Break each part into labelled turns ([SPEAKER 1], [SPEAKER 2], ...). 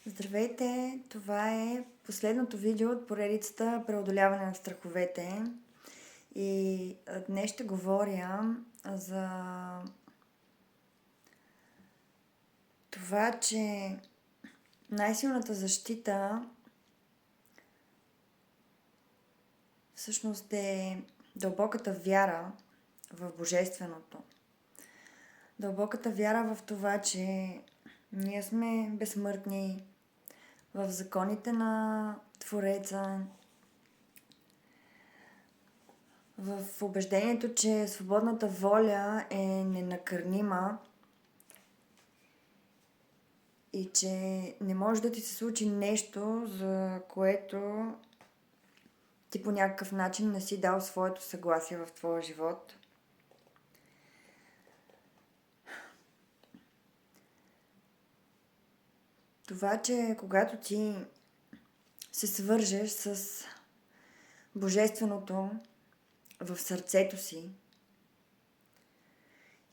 [SPEAKER 1] Здравейте! Това е последното видео от поредицата преодоляване на страховете. И днес ще говоря за това, че най-силната защита всъщност е дълбоката вяра в Божественото. Дълбоката вяра в това, че ние сме безсмъртни, в законите на Твореца, в убеждението, че свободната воля е ненакърнима и че не може да ти се случи нещо, за което ти по някакъв начин не си дал своето съгласие в твоя живот. Това, че когато ти се свържеш с Божественото в сърцето си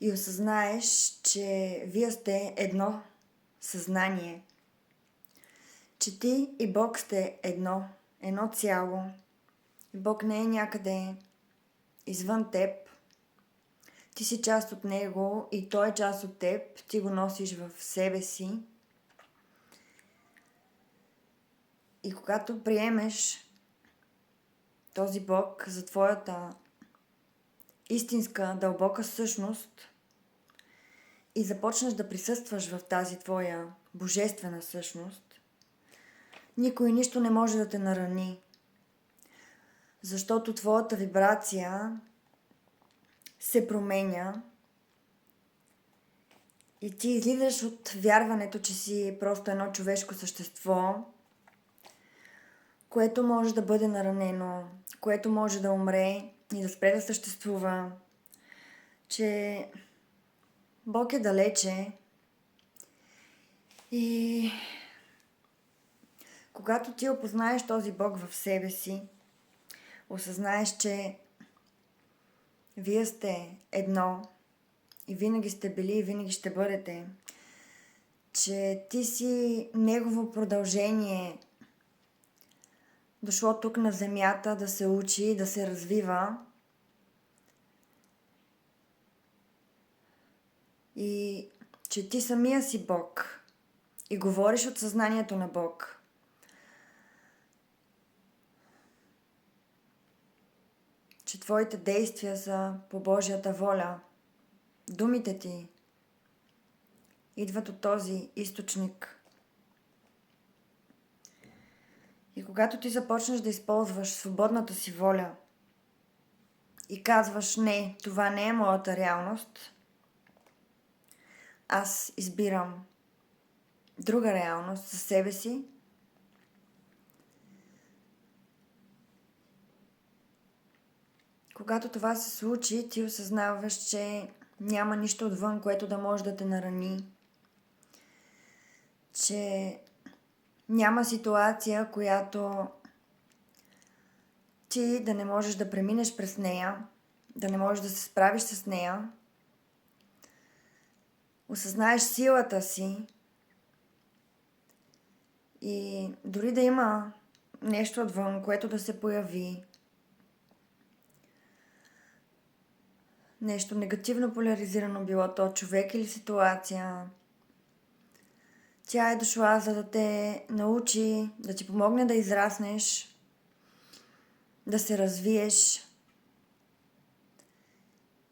[SPEAKER 1] и осъзнаеш, че вие сте едно съзнание, че ти и Бог сте едно цяло. Бог не е някъде извън теб. Ти си част от Него и Той е част от теб. Ти го носиш в себе си. И когато приемеш този Бог за твоята истинска, дълбока същност и започнеш да присъстваш в тази твоя божествена същност, никой и нищо не може да те нарани. Защото твоята вибрация се променя и ти излизаш от вярването, че си просто едно човешко същество, което може да бъде наранено, което може да умре и да спре да съществува, че Бог е далече и когато ти опознаеш този Бог в себе си, осъзнаеш, че вие сте едно и винаги сте били и винаги ще бъдете, че ти си Негово продължение, дошло тук на земята да се учи, да се развива и че ти самия си Бог и говориш от съзнанието на Бог. Че твоите действия са по Божията воля. Думите ти идват от този източник. И когато ти започнеш да използваш свободната си воля и казваш: не, това не е моята реалност, аз избирам друга реалност за себе си, когато това се случи, ти осъзнаваш, че няма нищо отвън, което да може да те нарани, че няма ситуация, която ти да не можеш да преминеш през нея, да не можеш да се справиш с нея. Осъзнаеш силата си и дори да има нещо отвън, което да се появи, нещо негативно поляризирано, било то човек или ситуация, тя е дошла за да те научи, да ти помогне да израснеш, да се развиеш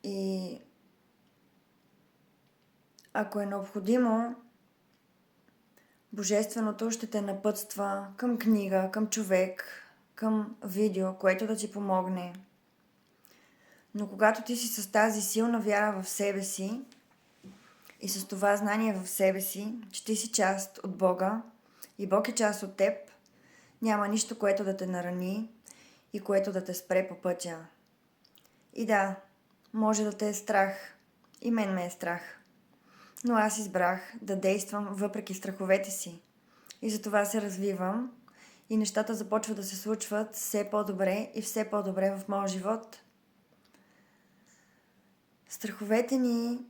[SPEAKER 1] и ако е необходимо, Божественото ще те напътства към книга, към човек, към видео, което да ти помогне. Но когато ти си с тази силна вяра в себе си и с това знание в себе си, че ти си част от Бога и Бог е част от теб, няма нищо, което да те нарани и което да те спре по пътя. И да, може да те е страх. И мен ме е страх. Но аз избрах да действам въпреки страховете си. И затова се развивам и нещата започват да се случват все по-добре и все по-добре в моя живот. Страховете ни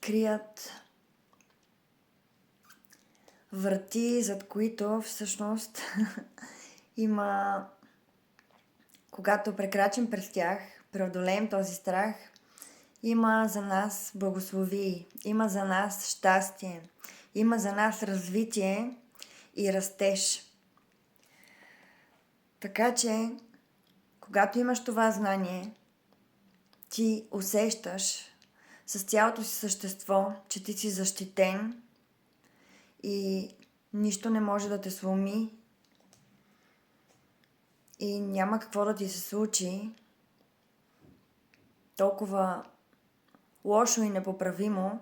[SPEAKER 1] крият врати, зад които всъщност има, когато прекрачим през тях, преодолеем този страх, има за нас благословии, има за нас щастие, има за нас развитие и растеж. Така че, когато имаш това знание, ти усещаш с цялото си същество, че ти си защитен и нищо не може да те сломи и няма какво да ти се случи толкова лошо и непоправимо,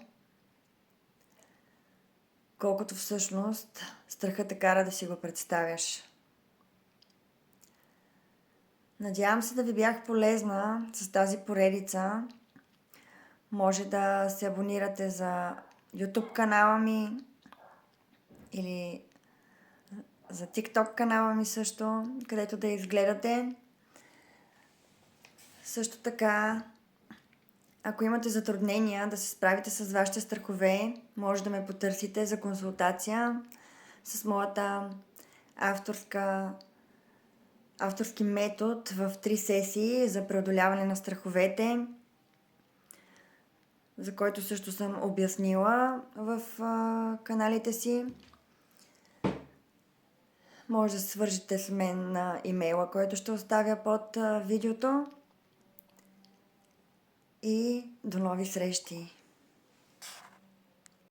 [SPEAKER 1] колкото всъщност страхът те кара да си го представяш. Надявам се да ви бях полезна с тази поредица. Може да се абонирате за YouTube канала ми или за TikTok канала ми също, където да изгледате. Също така, ако имате затруднения да се справите с вашите страхове, може да ме потърсите за консултация с моята авторски метод в 3 сесии за преодоляване на страховете, за който също съм обяснила в каналите си. Може да се свържете с мен на имейла, който ще оставя под видеото. И до нови срещи!